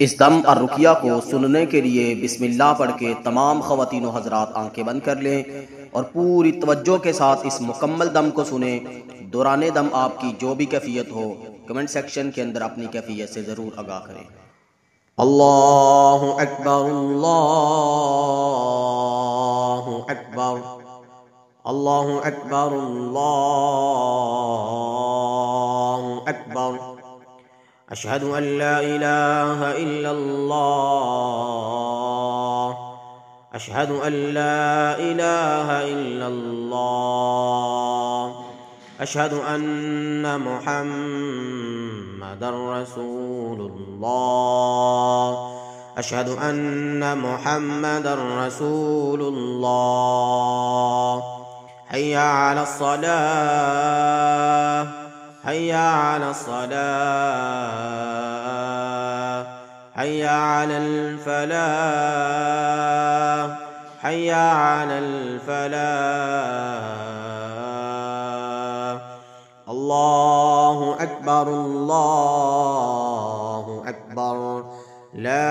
इस दम और रुकिया को सुनने के लिए बिस्मिल्लाह पढ़ के तमाम ख़वातीन व हज़रात आंखें बंद कर लें और पूरी तवज्जो के साथ इस मुकम्मल दम को सुने। दौरान दम आपकी जो भी कैफियत हो कमेंट सेक्शन के अंदर अपनी कैफियत से ज़रूर आगाह करें। अल्लाहु अकबर, अल्लाहु अकबर, अल्लाहु अकबर, अल्लाहु अकबर। अशहदु अन ला इलाहा इल्लल्लाह, अशहदु अन ला इलाहा इल्लल्लाह, अशहदु अन्न मुहम्मदर रसूलुल्लाह, अशहदु अन्न मुहम्मदर रसूलुल्लाह। हय्या अलस सलाह, हय्या अलस सलाह, हय्या अलल फलाह, हय्या अलल फलाह। अल्लाहु अकबर, अल्लाहु अकबर, ला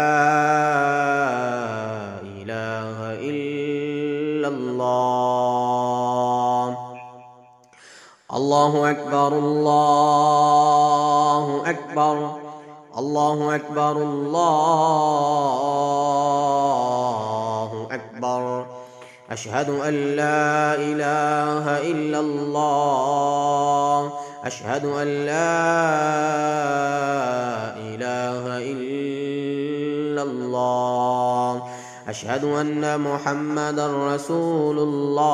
इलाहा इल्लल्लाह। अल्लाहु अकबर, अल्लाहु अकबर, अल्लाहु अकबर, अल्लाहु अकबर। अशहदु अन ला इलाहा इल्लल्लाह, अशहदु अन ला इलाहा इल्लल्लाह, अशहदु अन्न मुहम्मदर रसूलुल्लाह,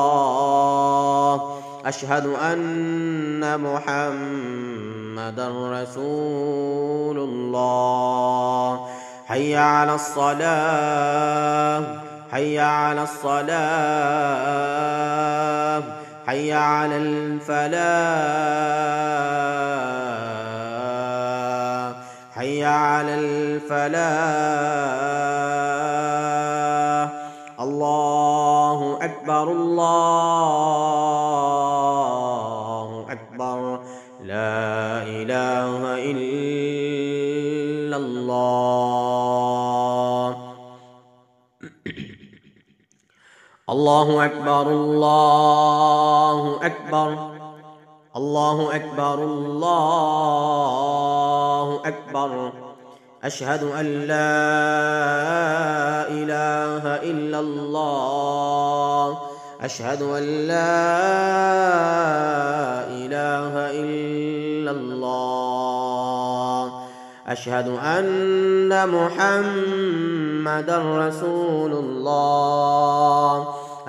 अशहदु अन्न मुहम्मदर रसूलुल्लाह। हय्या अलस सलाह, हय्या अलस सलाह, हय्या अलल फलाह, हय्या अलल फलाह। अल्लाहु अकबर, अल्लाहु अकबर, ला इलाहा इल्लल्लाह। अल्लाहु अकबर, अल्लाहु अकबर, अल्लाहु अकबर, अल्लाहु अकबर। अशहदु अन ला इलाहा इल्लल्लाह, अशहदु अन ला इलाहा इल्लल्लाह, अशहदु अन्न मुहम्मदर रसूलुल्लाह,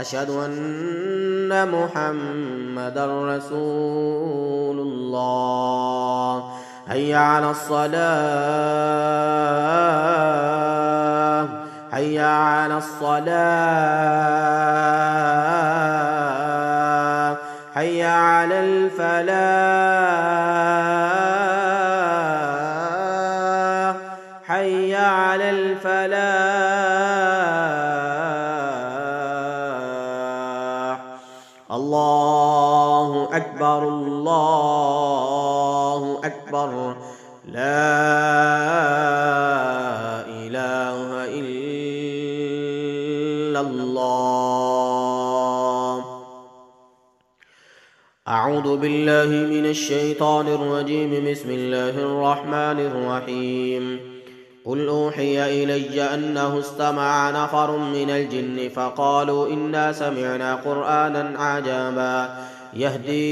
अशहदु अन्न मुहम्मदर रसूलुल्लाह। हय्या अलस सलाह, हय्या अलस सलाह, हय्या अलल फलाह, हय्या अलल फलाह। अल्लाहु अकबर, अल्लाहु अकबर, ला इलाहा इल्लल्लाह। अऊज़ु बिल्लाहि मिनश शैतानिर रजीम, बिस्मिल्लाहिर रहमानिर रहीम। कुल ऊहिया इलय्या अन्नहु इस्तमअ नफरुम मिनल जिन्नि फ़क़ालू इन्ना समिअना क़ुरआनन अजबा यहदी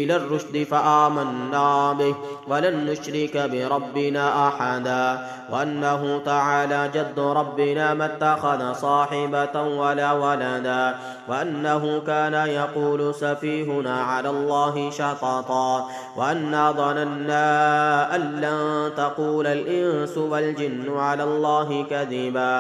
इलर रुश्दि फ़आमन्ना बिहि वलन नुश्रिक बिरब्बिना अहदा वअन्नहु तआला जद्दु रब्बिना मत्तख़ज़ साहिबतन वला वलदा वअन्नहु काना यक़ूलु सफ़ीहुना अला अल्लाहि शतता वअन्ना ظनन्ना अन लन तक़ूल अल-इंसु वल-जिन्नु अला अल्लाहि कज़िबा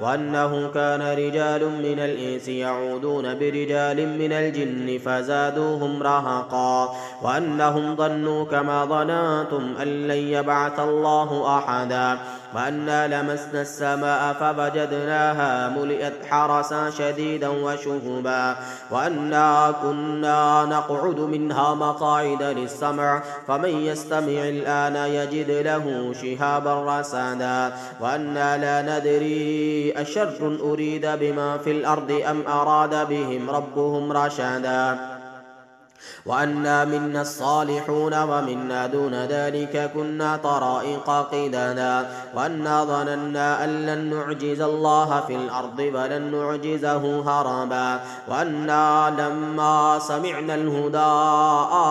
वअन्नहु कान रिजालुम मिनल इंसि यऊदून बिरिजालिम मिनल जिन्नि फ़ज़ादू فزادوهم رهقا وأنهم ظنوا كما ظننتم أن لن يبعث الله أحدا وأنا لمسنا السماء فوجدناها ملئت حرسا شديدا وشهبا وأنا كنا نقعد منها مقاعد للسمع فمن يستمع الآن يجد له شهابا رصدا وأنا لا ندري أشر أريد بما في الأرض أم أراد بهم ربهم رشدا وأنا منا الصالحون ومنا دون ذلك كنا طرائق قددا وأنا ظننا أن لن نعجز الله في الأرض ولن نعجزه هربا وأنا لما سمعنا الهدى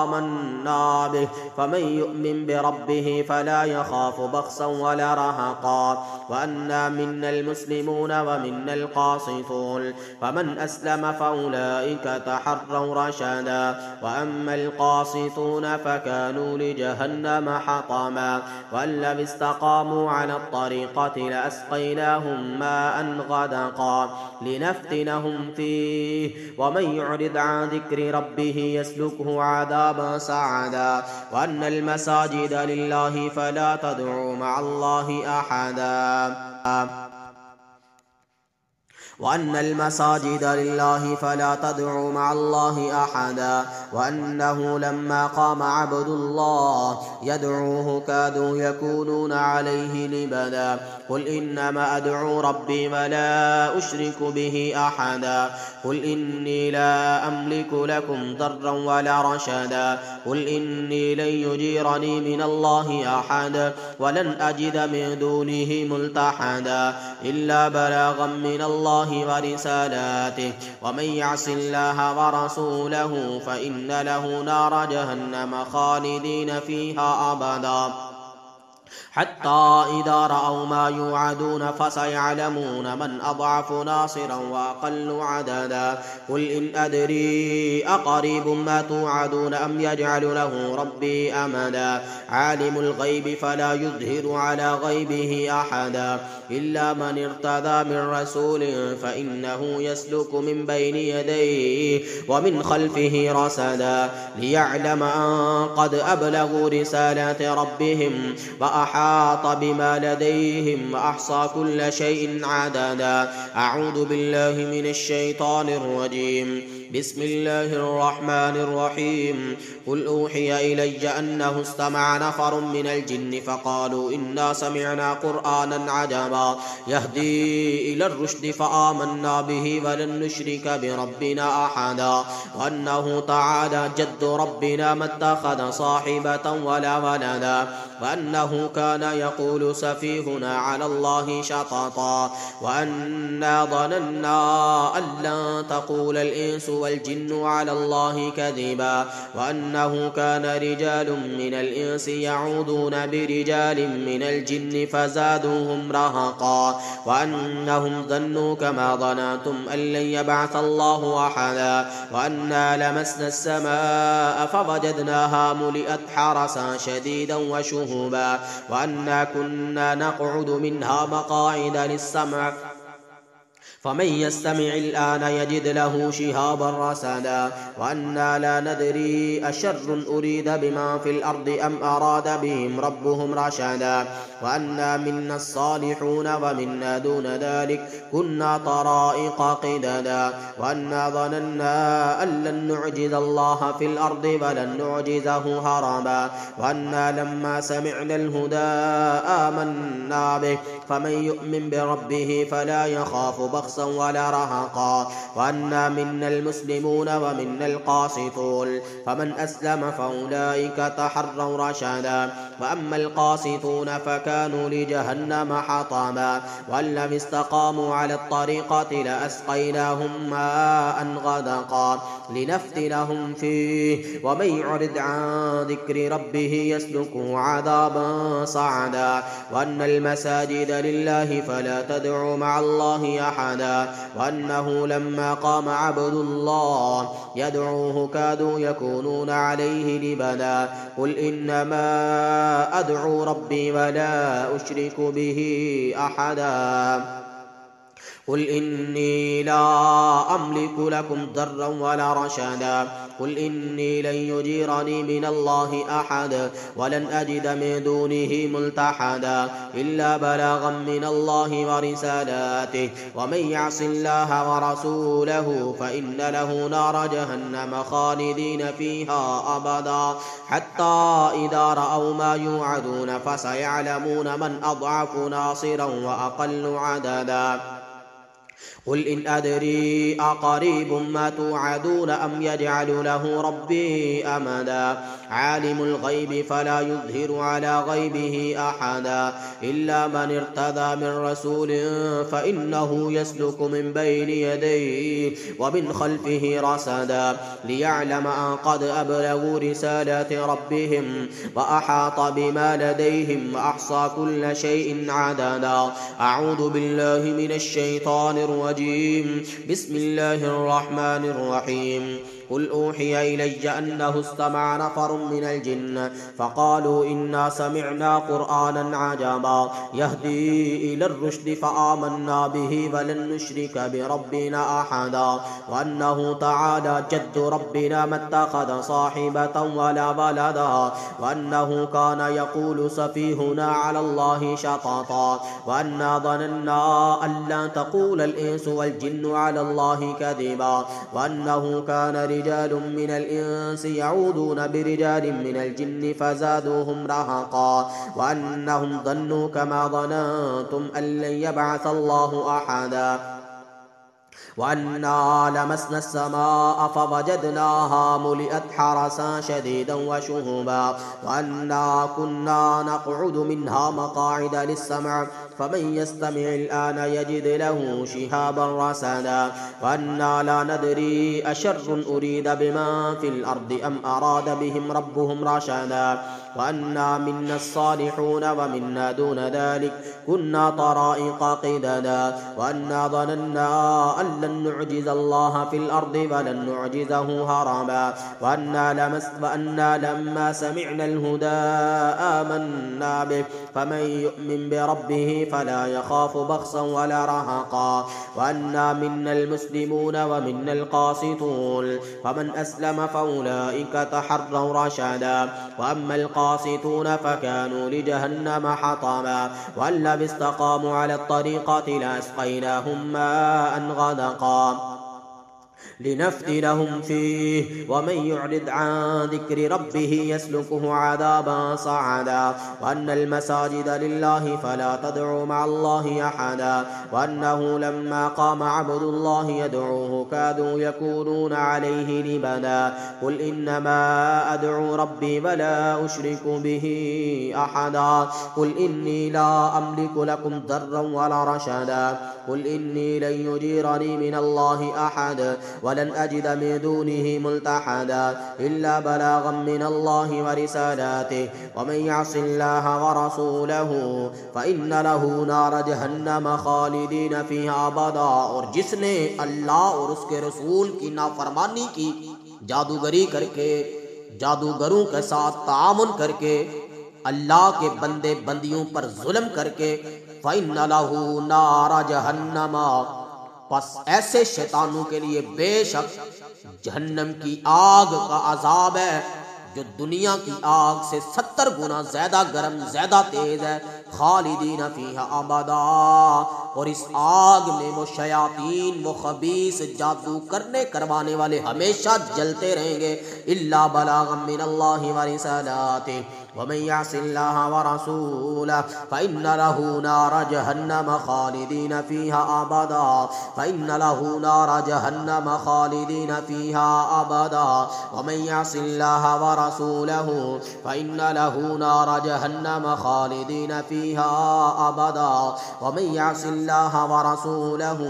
آمنا به فمن يؤمن بربه فلا يخاف بخسا ولا رهقا وأنا منا المسلمون ومنا القاسطون فمن أسلم فأولئك تحروا رشدا وأما القاسطون فكانوا لجهنم حطما وأن لم استقاموا على الطريقة لأسقيناهم ماء غدقا لنفتنهم فيه ومن يعرض عن ذكر ربه يسلكه عذابا صعدا وأن المساجد لله فلا تدعوا مع الله أحدا وأن المساجد لله فلا تدعوا مع الله أحدا وأنه لما قام عبد الله يدعوه كادوا يكونون عليه لبدا قل إنما أدعو ربي ولا أشرك به أحدا قل إني لا أملك لكم ضرا ولا رشدا قل إني لن يجيرني من الله أحد ولن أجد من دونه ملتحدا إلا بلاغا من الله ورسالاته ومن يعص الله ورسوله فإن له نار جهنم خالدين فيها أبدا حتى إذا رأوا ما يوعدون فسيعلمون من أضعف ناصرا وأقل عددا قل إن أدري أقريب ما توعدون أم يجعل له ربي أمدا عالم الغيب فلا يظهر على غيبه أحدا إلا من ارتضى من رسول فإنه يسلك من بين يديه ومن خلفه رصدا ليعلم أن قد أبلغوا رسالات ربهم وأحاط بما لديهم وأحصى كل شيء عددا أعوذ بالله من الشيطان الرجيم بسم الله الرحمن الرحيم قل أوحي إلي أنه استمع نفر من الجن فقالوا إنا سمعنا قرآنا عجبا يهدي إلى الرشد فآمنا به ولن نشرك بربنا أحدا وأنه تعالى جد ربنا ما اتخذ صاحبة ولا ولدا وأنه كان يقول سفيهنا على الله شططا وأنا ظننا أن لن تقول الإنس والجن على الله كذبا وأنه كان رجال من الإنس يعوذون برجال من الجن فزادوهم رهقا وأنهم ظنوا كما ظننتم أن لن يبعث الله أحدا وأنا لمسنا السماء فوجدناها ملئت حرسا شديدا وشهبا وأنا كنا نقعد منها مقاعد للسمع فمن يستمع الآن يجد له شهابا رصدا وأنا لا ندري أشر أريد بما في الأرض أم أراد بهم ربهم رشدا وأنا منا الصالحون ومنا دون ذلك كنا طرائق قددا وأنا ظننا أن لن نعجز الله في الأرض ولن نعجزه هربا وأنا لما سمعنا الهدى آمنا به فمن يؤمن بربه فلا يخاف بخسا ولا رهقا وأنا منا المسلمون ومنا القاسطون فمن أسلم فأولئك تحروا رشدا وأما القاسطون فكانوا لجهنم حطما وأن لم استقاموا على الطريقة لأسقيناهم ماء غدقا لنفتنهم فيه ومن يعرض عن ذكر ربه يسلكه عذابا صعدا وأن المساجد لله فلا تدعوا مع الله أحدا وأنه لما قام عبد الله يدعوه كادوا يكونون عليه لبدا قل إنما أدعو ربي ولا أشرك به أحدا قل إني لا أملك لكم ضرا ولا رشدا قل إني لن يجيرني من الله أحد ولن أجد من دونه ملتحدا إلا بلاغا من الله ورسالاته ومن يعص الله ورسوله فإن له نار جهنم خالدين فيها أبدا حتى إذا رأوا ما يوعدون فسيعلمون من أضعف ناصرا وأقل عددا قل إن أدري أقريب ما توعدون أم يجعل له ربي أمدا عالم الغيب فلا يظهر على غيبه أحدا إلا من ارتضى من رسول فإنه يسلك من بين يديه ومن خلفه رصدا ليعلم أن قد أبلغوا رسالات ربهم وأحاط بما لديهم وأحصى كل شيء عددا أعوذ بالله من الشيطان الرجيم بسم الله الرحمن الرحيم قل أوحي إلي أنه استمع نفر من الجن فقالوا إنا سمعنا قرآنا عجبا يهدي إلى الرشد فآمنا به ولن نشرك بربنا أحدا وأنه تعالى جد ربنا ما اتخذ صاحبة ولا ولدا وأنه كان يقول سفيهنا على الله شططا وأنا ظننا أن لا تقول الإنس والجن على الله كذبا وأنه كان رجال من الإنس يعوذون برجال من الجن فزادوهم رهقا وأنهم ظنوا كما ظننتم أن لن يبعث الله أحدا وأنا لمسنا السماء فوجدناها ملئت حرسا شديدا وشهبا وأنا كنا نقعد منها مقاعد للسمع فمن يستمع الآن يجد له شهابا رصدا وأنا لا ندري أشر أريد بمن في الأرض أم أراد بهم ربهم رشدا وأنا منا الصالحون ومنا دون ذلك كنا طرائق قددا وأنا ظننا أن لن نعجز الله في الأرض ولن نعجزه هربا وأنا لما سمعنا الهدى آمنا به فمن يؤمن بربه فلا يخاف بخسا ولا رهقا وأنا منا المسلمون ومنا القاسطون فمن أسلم فأولئك تحروا رشدا وأما القاسطون فكانوا لجهنم حطبا وأن لم استقاموا على الطريقة لأسقيناهم ماء غدقا لنفتنهم فيه ومن يعرض عن ذكر ربه يسلكه عذابا صعدا وأن المساجد لله فلا تدعوا مع الله أحدا وأنه لما قام عبد الله يدعوه كادوا يكونون عليه لبدا قل إنما أدعو ربي ولا أشرك به أحدا قل إني لا أملك لكم ضرا ولا رشدا قل إني لن يجيرني من الله أحد ولن أجد من دونه ملتحدا إلا بلاغا من الله ورسالاته ومن يعص الله ورسوله فإن له نار جهنم خالدين فيها أبدا और जिसने अल्लाह और उसके रसूल की नाफरमानी की जादूगरी करके जादूगरों के साथ तामुन करके अल्लाह के बंदे बंदियों पर जुल्म करके फ़इन्न लहू नार जहन्नम बस ऐसे शैतानों के लिए बेशक जहन्नम की आग का अजाब है जो दुनिया की आग से 70 गुना ज्यादा गर्म ज्यादा तेज है खालिदीन फीहा अबदा और इस आग में वो शयातीन वो खबीस जादू करने करवाने वाले हमेशा जलते रहेंगे इल्ला बलागम मिनल्लाहि व रिसालातिहि वमन यअसिल्लाह व रसूलह फइन्न लहू नार जहन्नम खालिदीन फीहा अबदा फइन्न लहू नार जहन्नम खालिदीन फीहा अबदा वमन यअसिल्लाह व रसूलहु फइन्न लहू नार जहन्नम खालिदीन फीहा अबदा वमन यअसिल्लाह व रसूलहु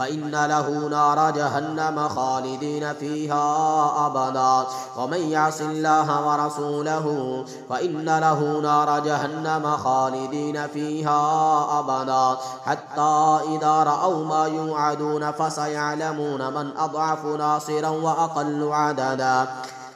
फइन्न लहू नार जहन्नम खालिदीन फीहा अबदा वमन यअसिल्लाह व रसूलहु फइन्न लहू नार जहन्नम खालिदीन फीहा अबदा हत्ता इज़ा रअव मा युअदून फसयअलमून मन अज़अफ़ु नासिरन व अक़ल्लु अददा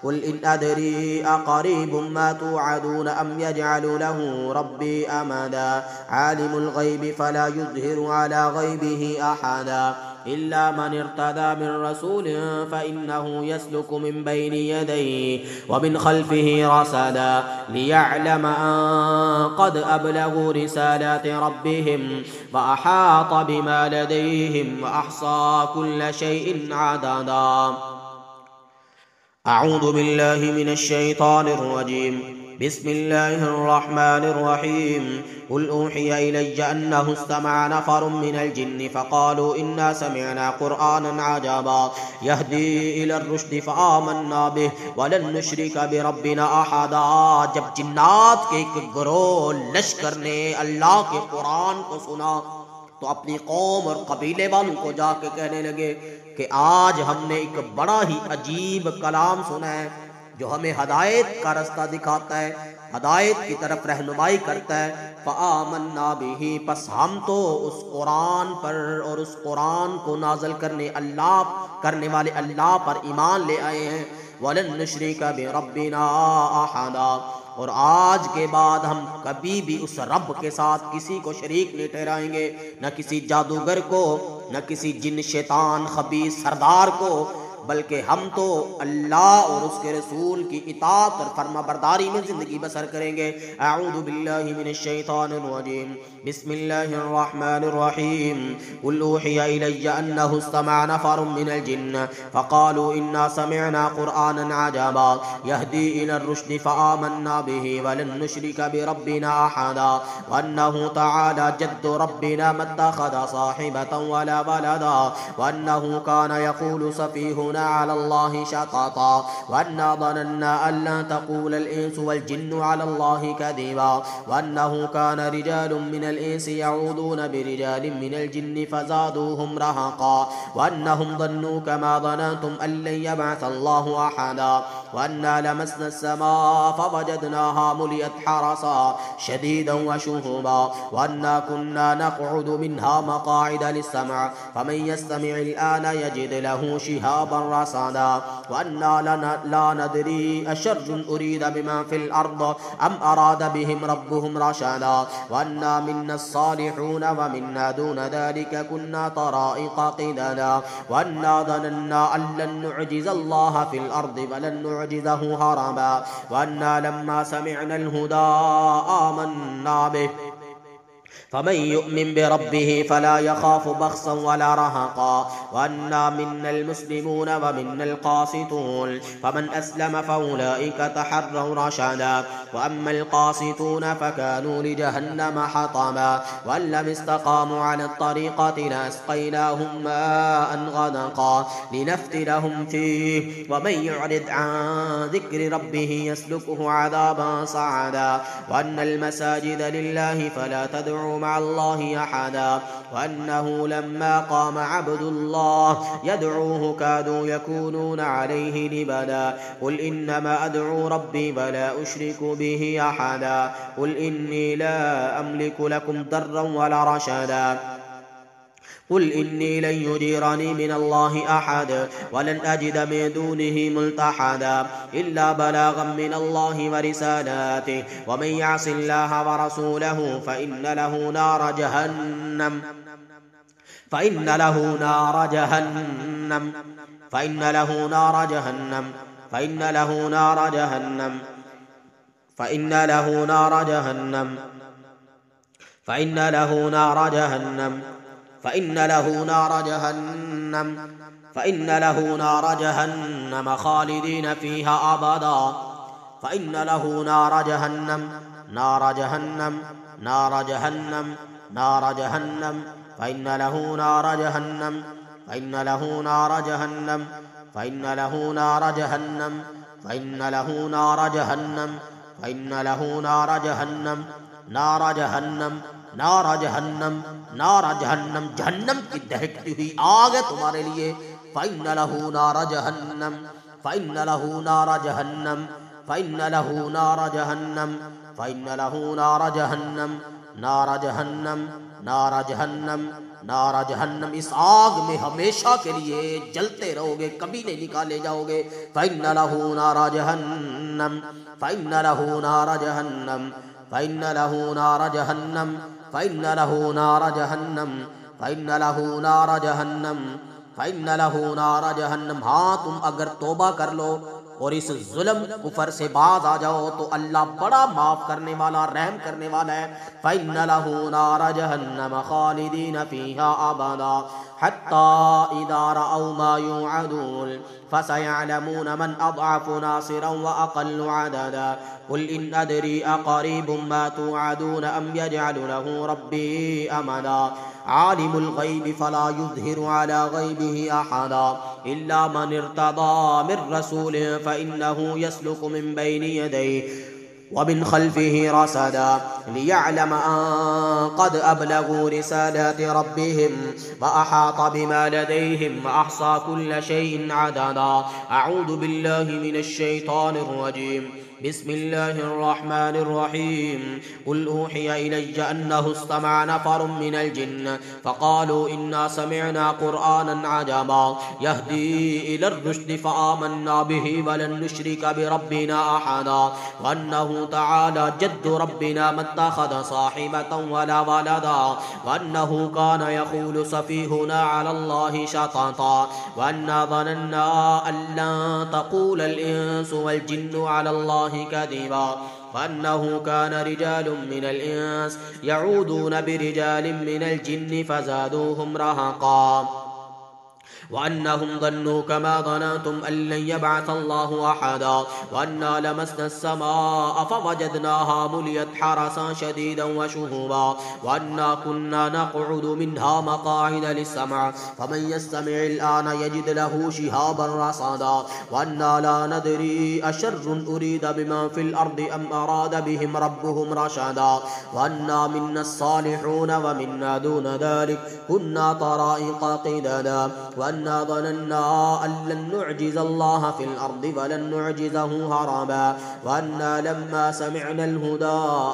قل إن أدري أقريب ما توعدون أم يجعل له ربي أمدا عالم الغيب فلا يظهر على غيبه أحدا إلا من ارتدى من رسول فإنه يسلك من بين يديه ومن خلفه رصدا ليعلم أن قد أبلغوا رسالات ربهم وأحاط بما لديهم وأحصى كل شيء عددا. أعوذ بالله من الشيطان الرجيم. بسم الله الرحمن الرحيم. قل أوحي إلي أنه استمع نفر من الجن فقالوا إنا سمعنا قرآنا عجبا يهدي إلى الرشد فآمنا به ولن نشرك بربنا أحدا. जब जिन्नात के एक गिरोह लश्कर ने अल्लाह के कुरान को सुना तो अपनी कौम और कबीले वालों को जाके कहने लगे कि आज हमने एक बड़ा ही अजीब कलाम सुना है जो हमें हदायत का रास्ता दिखाता है, हदायत की तरफ रहनुमाई करता है। फ़आमन्ना बिही, बस हम तो उस कुरान पर और उस कुरान को नाज़िल करने वाले अल्लाह पर ईमान ले आए हैं। वलन नुश्रिका बिरब्बिना अहदा, और आज के बाद हम कभी भी उस रब के साथ किसी को शरीक नहीं ठहराएंगे, न किसी जादूगर को, न किसी जिन शैतान खबीस सरदार को, बल्कि हम तो अल्लाह और उसके रसूल की इताअत और फर्माबरदारी में ज़िंदगी बसर करेंगे। अऊज़ु बिल्लाहि मिनश शैतानिर रजीम। बिस्मिल्लाहिर रहमानिर रहीम। कुल ऊहिया इलैया अन्नहु इस्तमअ नफरुम मिनल जिन्न फ़क़ालू इन्ना समिअना क़ुरआनन अजबा यहदी इलर रुश्द फ़आमन्ना बिही वलन नुश्रिका बिरब्बिना अहदा वअन्नहु तआला जद्दु रब्बिना मत्तख़ज़ साहिबतन वला वलदा वअन्नहु कान यक़ूलु सफ़ीहुना على الله شططا وأنا ظننا أن لا تقول الإنس والجن على الله كذبا وأنه كان رجال من الإنس يعوذون برجال من الجن فزادوهم رهقا وأنهم ظنوا كما ظننتم أن لن يبعث الله أحدا وأنا لمسنا السماء فوجدناها ملئت حرسا شديدا وشهبا وأنا كنا نقعد منها مقاعد للسمع فمن يستمع الآن يجد له شهابا رصدا وأنا لا ندري أشر أريد بما في الأرض أم أراد بهم ربهم رشدا وأنا منا الصالحون ومنا دون ذلك كنا طرائق قددا وأنا ظننا أن لن نعجز الله في الأرض ولن نعجزه هربا وأنا لما سمعنا الهدى آمنا به فمن يؤمن بربه فلا يخاف بخسا ولا رهقا وأنا منا المسلمون ومنا القاسطون فمن أسلم فأولئك تحروا رشدا وأما القاسطون فكانوا لجهنم حطما وأن لم استقاموا على الطريقة لأسقيناهم ماء غدقا لنفتنهم فيه ومن يعرض عن ذكر ربه يسلكه عذابا صعدا وأن المساجد لله فلا تدعوا مع الله أحدا وأنه لما قام عبد الله يدعوه كادوا يكونون عليه لبدا قل إنما أدعو ربي ولا أشرك به أحدا قل إني لا أملك لكم ضرا ولا رشدا قل إني لن يجيرني من الله أحد ولن أجد من دونه ملتحدا إلا بلاغا من الله ورسالاته ومن يعص الله ورسوله فإن له نار جهنم فإن له نار جهنم فإن له نار جهنم فإن له نار جهنم فإن له نار جهنم فإن له نار جهنم فإن له نار جهنم فإن له نار جهنم خالدين فيها أبدا فإن له نار جهنم نار جهنم نار جهنم نار جهنم فإن له نار جهنم فإن له نار جهنم فإن له نار جهنم فإن له نار جهنم فإن له نار جهنم نار جهنم नारा जहन्नम नारा जहन्नम जहन्नम की दहकती हुई आग है तुम्हारे लिए फ़इन्न लहू नारा जहन्नम फ़इन्न लहू नारा जहन्नम फ़इन्न लहू नारा जहन्नम फ़इन्न लहू नारा जहन्नम नारा जहन्नम नारा जहन्नम, इस आग में हमेशा के लिए जलते रहोगे, कभी नहीं निकाले जाओगे। फ़इन्न लहू नारा जहन्नम, फ़इन्न लहू नारा जहन्नम, फ़इन्न लहू नारा जहन्नम, फ़इन्न लहू नारा जहन्नम, फ़इन्न लहू नारा जहन्नम, फ़इन्न लहू नारा जहन्नम। हाँ, तुम अगर तौबा कर लो और इस जुल्म कुफर से बाज आ जाओ तो अल्लाह बड़ा माफ करने वाला, रहम करने वाला है। फ़इन्न लहू नारा जहन्नम खालिदीन फ़ीहा अबदा हत्ता इज़ा रअव मा युअदून फसयअलमून मन अज़अफ़ु नासिरन व अक़ल्लु अददा क़ुल इन अदरी अक़रीबुम मा तुअदून अम यजअलु लहू रब्बी अमदा आलिमुल ग़ैबि फ़ला युज़हिरु अला ग़ैबिही अहदा इल्ला मन इर्तदा मिर रसूलिन फ़इन्नहु यसलुकु मिन बैनि यदैहि वमिन खल्फ़िही रसदा लियअलम अन क़द अबलगू रिसालाति रब्बिहिम व अहात बिमा लदैहिम व अहसा कुल्ल शैइन अददा। अऊज़ु बिल्लाहि मिनश शैतानिर रजीम। बिस्मिल्लाहिर रहमानिर रहीम। क़ुल ऊहिया इलय्या अन्नहु इस्तमअ नफ़रुम मिनल जिन्न फ़क़ालू इन्ना समिअना क़ुरआनन अजबा यहदी इलर रुश्द फ़आमन्ना बिही वलन नुश्रिक बिरब्बिना अहदा वअन्नहु तआला जद्दु रब्बिना मत्तख़ज़ साहिबतन वला वलदा वअन्नहु कान यक़ूलु सफ़ीहुना अलल्लाहि शतता वअन्ना ज़नन्ना अल्लन तक़ूलल इंसु वल जिन्नु अलल्लाहि कज़िबा वअन्नहु कान रिजालुम मिनल इंस यऊदून बिरिजालिम मिनल जिन्न फ़ज़ादूहुम रहक़ा वअन्नहुम ظنوا कमा ظننतुम अल्लन यबअथ अल्लाहु अहदा वअन्ना लमस्ना अस्समाअ फवजदनाहा मुलियत हरसन शदीदन व शुहुबा वअन्ना कुन्ना नक़उदु मिन्हा मक़ाइद लिस्समअ फमन यस्तमि'il आन यजिद लहू शिहाबन रसदा वअन्ना ला नदरी अशर्रुन उरीद बिमा फिल अर्दि अम अराद बिहिम रब्बुहुम रशदा वअन्ना मिन्ना अस्सालिहून व मिन्ना दून ذلك कुन्ना तराइक़ क़िददा वअन्ना ظننا अन लन नुअजिज़ अल्लाह फिल अर्दि वलन नुअजिज़हु हरबा वअन्ना लम्मा समिअना अल-हुदा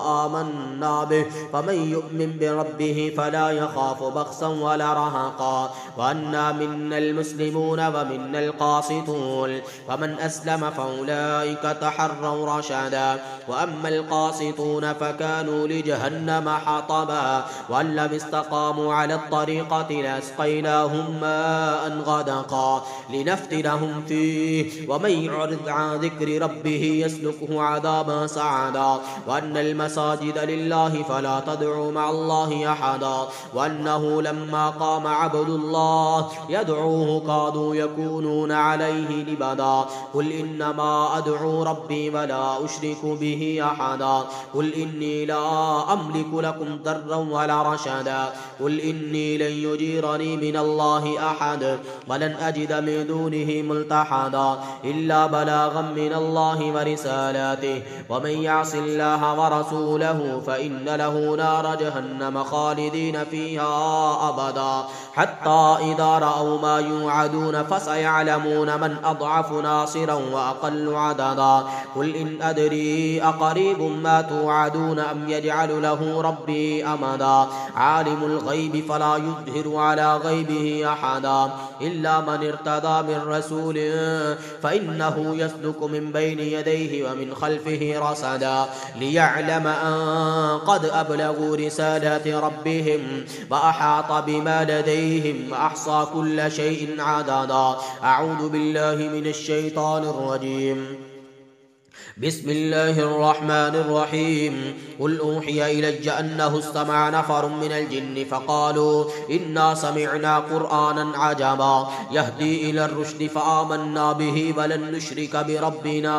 आमन्ना बिहि फमन यु'मिन बिरब्बिहि फला यख़ाफ़ु बख़्सन वला रहक़ा वअन्ना मिन्नल मुस्लिमून व मिन्नल क़ासितून फमन अस्लम फउलाइका तहर्रव रशदा वअम्मल क़ासितून फकानू लिजहन्नम हतबा वल्लम इस्तक़ामू अला त्तरीक़ति लअस्क़यनाहुम माअन गदक़ा लिनफ्तिनहुम फ़ीहि वमन युअरिज़ अन ज़िक्रि रब्बिहि यसलुकहु अज़ाबन सअदा वअन्नल मसाजिद लिल्लाहि फला तदअू मअल्लाहि अहदा वअन्नहु लम्मा क़ाम अब्दुल्लाह यदअूहु कादू यकूनून अलैहि लिबदा क़ुल इन्नमा अदअू रब्बी वला उश्रिकु बिहि अहदा क़ुल इन्नी ला अमलिकु लकुम दर्रन वला रशदा क़ुल इन्नी लन युजीरनी मिनल्लाहि अहद वलन अजिद मिन दूनिहि मुल्तहदा इल्ला बलागन मिनल्लाहि व रिसालातिहि वमन यअसिल्लाह व रसूलहु फ़इन्न लहू नार जहन्नम खालिदीन फ़ीहा अबदा हत्ता इज़ा रअव मा युअदून फसयअलमून मन अज़अफ़ु नासिरन व अक़ल्लु अददा क़ुल इन अदरी अक़रीबुम मा तुअदून अम यजअलु लहू रब्बी अमदा आलिमुल ग़ैबि फ़ला युज़हिरु अला ग़ैबिही अहदा इल्ला मन इर्तदा मिन रसूलिन फ़इन्नहु यसलुकु मिन बैनि यदैहि व मिन खल्फ़िही रसदा लियअलम अन क़द अबलगू रिसालाति रब्बिहिम व अहात बिमा लदैहिम व अहसा कुल्ल शैइन अददा। अऊज़ु बिल्लाहि मिनश शैतानिर रजीम। बिस्मिल्लाहिर रहमानिर रहीम। क़ुल ऊहिया इलय्या अन्नहु इस्तमअ नफ़रुम मिनल जिन्न फ़क़ालू इन्ना समिअना क़ुरआनन अजबा यहदी इलर रुश्द फ़आमन्ना बिही वलन नुश्रिक बिरब्बिना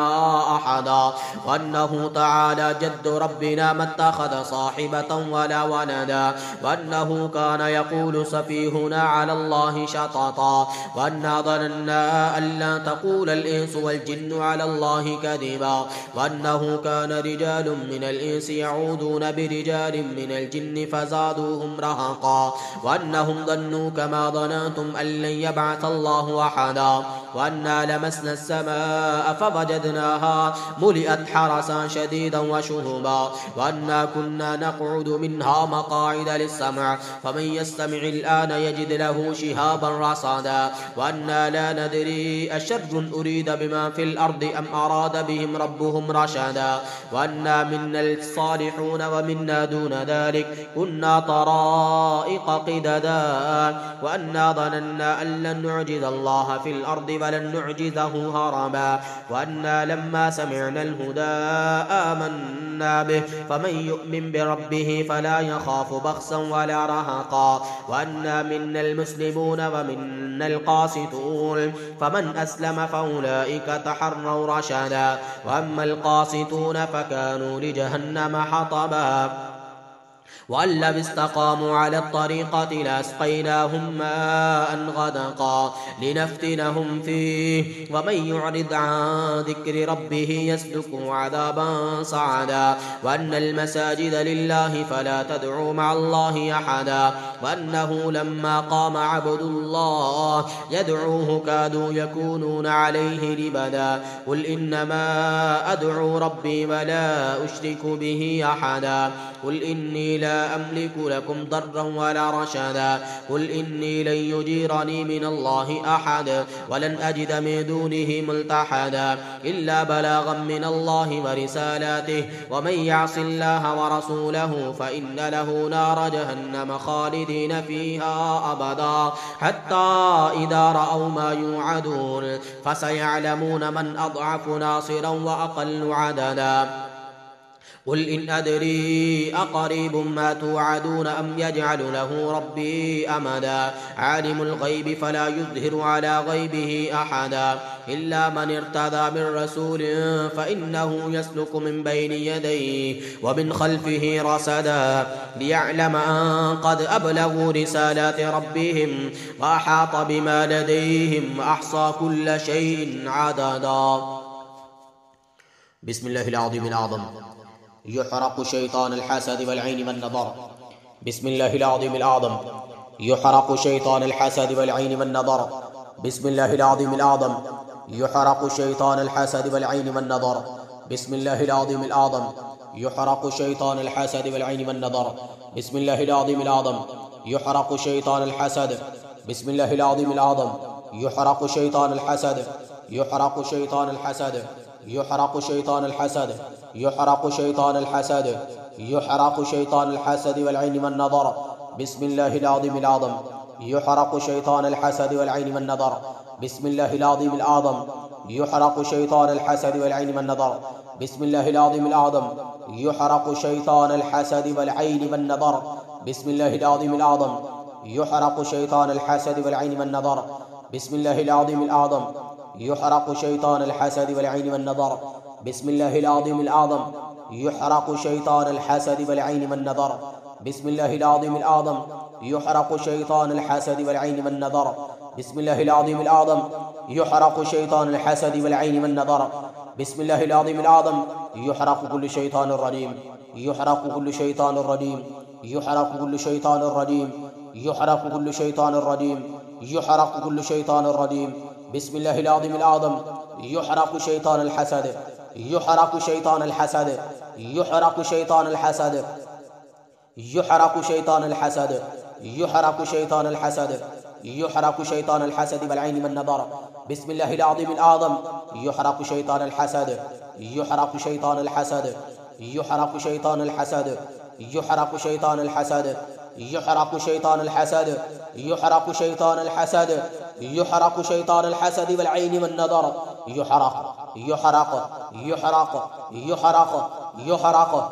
अहदा वअन्नहु तआला जद्दु रब्बिना मत्तख़ज़ साहिबतन वला वलदा वअन्नहु कान यक़ूलु सफ़ीहुना अलल्लाहि शतता वअन्ना ظنन्ना अन ला तक़ूलल इंसु वल जिन्नु अलल्लाहि कज़िबा وشهبا وأنه كان رجال من الإنس يعوذون برجال من الجن فزادوهم رهقا وأنهم ظنوا كما ظننتم أن لن يبعث الله أحدا وأنا لمسنا السماء فوجدناها ملئت حرسا شديدا وشهبا وأنا كنا نقعد منها مقاعد للسمع فمن يستمع الآن يجد له شهابا رصدا وأنا لا ندري أشر أريد بما في الأرض أم أراد بهم ربهم رشدا وأنا منا الصالحون ومنا دون ذلك كنا طرائق قددا وأنا ظننا أن لن نعجز الله في الأرض ولن نعجزه هربا وأنا لما سمعنا الهدى آمنا به فمن يؤمن بربه فلا يخاف بخسا ولا رهقا وأنا منا المسلمون ومنا القاسطون فمن أسلم فأولئك تحروا رشدا وأما القاسطون فكانوا لجهنم حطبا وأن لو استقاموا على الطريقة لأسقيناهم ماء غدقا لنفتنهم فيه ومن يعرض عن ذكر ربه يسلكه عذابا صعدا وأن المساجد لله فلا تدعوا مع الله أحدا وأنه لما قام عبد الله يدعوه كادوا يكونون عليه لبدا قل إنما أدعو ربي ولا أشرك به أحدا قل إني لا أملك لكم ضرا ولا رشدا قل إني لن يجيرني من الله أحد ولن أجد من دونه ملتحدا إلا بلاغا من الله ورسالاته ومن يعص الله ورسوله فإن له نار جهنم خالدين فيها أبدا حتى إذا رأوا ما يوعدون فسيعلمون من أضعف ناصرا وأقل عددا قل إن أدري أقريب ما توعدون أم يجعل له ربي أمدا عالم الغيب فلا يظهر على غيبه أحدا إلا من ارتضى من رسول فإنه يسلك من بين يديه ومن خلفه رصدا ليعلم أن قد أبلغوا رسالات ربهم وأحاط بما لديهم وأحصى كل شيء عددا. بسم الله العظيم الأعظم. يحرق شيطان الحسد والعين والنظر. بسم الله العظيم الأعظم. يحرق شيطان الحسد والعين والنظر. بسم الله العظيم الأعظم. يحرق شيطان الحسد والعين والنظر. بسم الله العظيم الأعظم. يحرق شيطان الحسد والعين والنظر. بسم الله العظيم الأعظم. يحرق شيطان الحسد. بسم الله العظيم الأعظم. يحرق شيطان الحسد. يحرق شيطان الحسد. يحرق شيطان الحسد. يحرق شيطان الحسد. يحرق شيطان الحسد والعين والنظر. بسم الله العظيم الأعظم. يحرق شيطان الحسد والعين والنظر. بسم الله العظيم الأعظم. يحرق شيطان الحسد والعين والنظر. بسم الله العظيم الأعظم. يحرق شيطان الحسد والعين والنظر. بسم الله العظيم الأعظم. يحرق شيطان الحسد والعين والنظر. بسم الله العظيم الأعظم. يحرق شيطان الحسد والعين والنظر. بسم الله العظيم الأعظم. يحرق شيطان الحسد والعين والنظر. بسم الله العظيم الأعظم. يحرق شيطان الحسد والعين والنظر. بسم الله العظيم الأعظم. يحرق شيطان الحسد والعين والنظر. بسم الله العظيم الأعظم. يحرق كل شيطان رجيم. يحرق كل شيطان رجيم. يحرق كل شيطان رجيم. يحرق كل شيطان رجيم. يحرق كل شيطان رجيم. بسم الله العظيم الأعظم. يحرق شيطان الحسد. يحرق شيطان الحسد. يحرق شيطان الحسد. يحرق شيطان الحسد. يحرق شيطان الحسد. يحرق شيطان الحسد والعين والنظر. بسم الله العظيم الأعظم. يحرق شيطان الحسد. يحرق شيطان الحسد. يحرق شيطان الحسد. يحرق شيطان الحسد. يحرق شيطان الحسد. يحرق شيطان الحسد. يحرق شيطان الحسد والعين والنظر. يحرق يحرق يحرق يحرق يحرق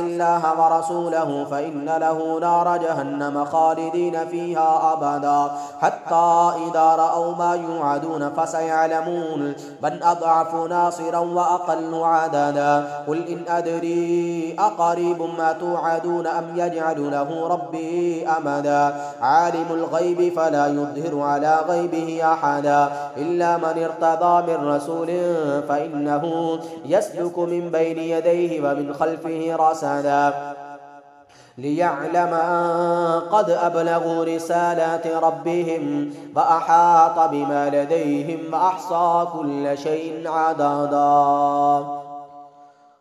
الله ورسوله فإن له نار جهنم خالدين فيها أبدا حتى إذا رأوا ما يوعدون فسيعلمون من أضعف ناصرا وأقل عددا قل إن أدري أقريب ما توعدون أم يجعل له ربي أمدا عالم الغيب فلا يظهر على غيبه أحدا إلا من ارتضى من رسول فإنه يسلك من بين يديه ومن خلفه رصدا ليعلم أن قد أبلغوا رسالات ربهم وأحاط بما لديهم وأحصى كل شيء عددا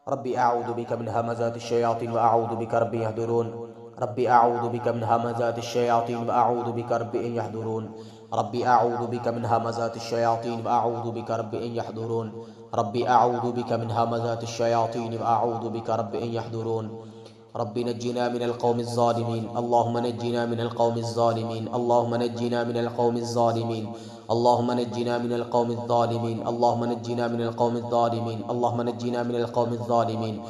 ربي أعوذ بك من همزات الشياطين وأعوذ بك ربي يحضرون ربي أعوذ بك من همزات الشياطين وأعوذ بك ربي أن يحضرون ربي أعوذ بك من همزات الشياطين وأعوذ بك ربي أن يحضرون ربي أعوذ بك من همزات الشياطين وأعوذ بك ربي أن يحضرون ربي نجنا من القوم الظالمين اللهم نجنا من القوم الظالمين اللهم نجنا من القوم الظالمين اللهم نجنا من القوم الظالمين اللهم نجنا من القوم الظالمين اللهم نجنا من القوم الظالمين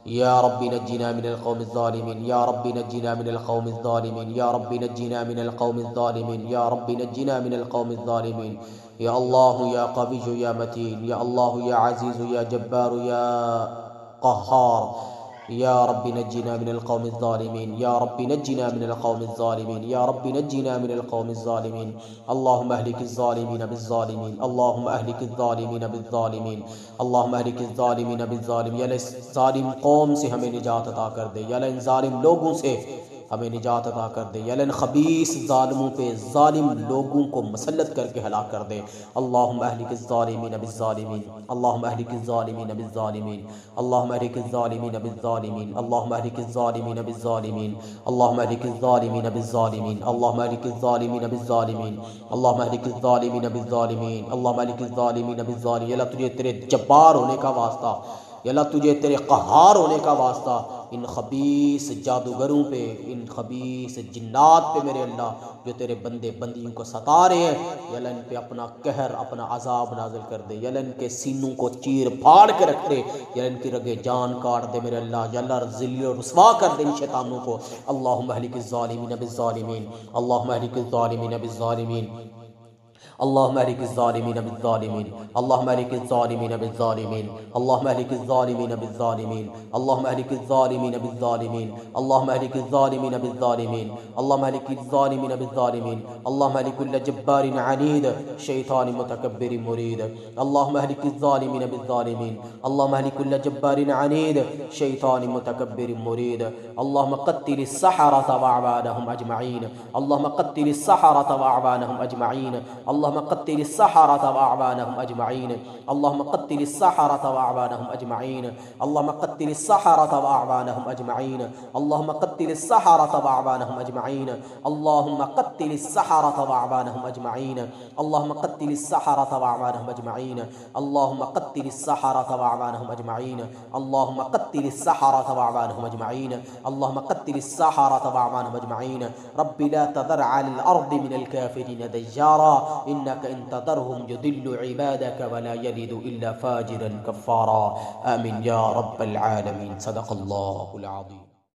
يا رب نجنا من القوم الظالمين يا رب نجنا من القوم الظالمين يا رب نجنا من القوم الظالمين يا رب نجنا من القوم الظالمين يا الله يا قوي يا متين يا الله يا عزيز يا جبار يا قهار يا رب نجنا من القوم الظالمين يا رب نجنا من القوم الظالمين يا رب نجنا من القوم الظالمين اللهم اهلك الظالمين بالظالمين اللهم اهلك الظالمين بالظالمين اللهم اهلك الظالمين بالظالمين या ज़ालिम कौम से हमें निजात अता कर दे या इन ज़ालिम लोगों से हमें निजात अता कर दे या इन खबीस ज़ालिमों पे ज़ालिम लोगों को मसल्लत करके हलाक कर दे अल्लाहुम्मा अहलिक ज़ालिमीन बिज़्ज़ालिमीन अल्लाहुम्मा अहलिक ज़ालिमीन बिज़्ज़ालिमीन अल्लाहुम्मा अहलिक ज़ालिमीन बिज़्ज़ालिमीन अल्लाहुम्मा अहलिक ज़ालिमीन बिज़्ज़ालिमीन अल्लाहुम्मा अहलिक ज़ालिमीन बिज़्ज़ालिमीन अल्लाहुम्मा अहलिक ज़ालिमीन बिज़्ज़ालिमीन अल्लाहुम्मा अहलिक ज़ालिमीन बिज़्ज़ालिमीन अल्लाहुम्मा अहलिक ज़ालिमीन बिज़्ज़ालिमीन या अल्लाह तुझे तेरे जब्बार होने का वास्ता या अल्लाह तुझे तेरे क़हार होने का वास्ता इन खबीस जादूगरों पे इन खबीस जिन्नात पे मेरे अल्लाह जो तेरे बंदे बंदियों को सता रहे हैं या अल्लाह इन पे अपना कहर अपना अजाब नाजिल कर दे या अल्लाह इनके सीनों को चीर फाड़ के रख दे या इनकी रगे जान काट दे मेरे अल्लाह या अल्लाह ज़िल्ल और रुस्वा कर दे इन शैतानों को अल्लाहुम्मा अहलिक ज़ालिमीन बिज़्ज़ालिमीन अल्लाहुम्मा अहलिक ज़ालिमीन बिज़्ज़ालिमीन اللهم اهلك الظالمين بالظالمين اللهم اهلك الظالمين بالظالمين اللهم اهلك الظالمين بالظالمين اللهم اهلك الظالمين بالظالمين اللهم اهلك الظالمين بالظالمين اللهم اهلك الظالمين بالظالمين اللهم اهلك كل جبار عنيد شيطان متكبر مريد اللهم اهلك الظالمين بالظالمين اللهم اهلك كل جبار عنيد شيطان متكبر مريد اللهم قتل السحرة وأعوانهم أجمعين اللهم قتل السحرة وأعوانهم أجمعين اللهم قتل السحرة وأعوانهم أجمعين اللهم قتل السحرة وأعوانهم أجمعين اللهم قتل السحرة وأعوانهم أجمعين اللهم قتل السحرة وأعوانهم أجمعين اللهم قتل السحرة وأعوانهم أجمعين اللهم قتل السحرة وأعوانهم أجمعين اللهم قتل السحرة وأعوانهم أجمعين اللهم قتل السحرة وأعوانهم أجمعين اللهم قتل السحرة وأعوانهم أجمعين رب لا تذر على الأرض من الكافرين ديارا إنك إن تذرهم يضل عبادك ولا يلد إلا فاجرا كفارا آمين يا رب العالمين صدق الله العظيم.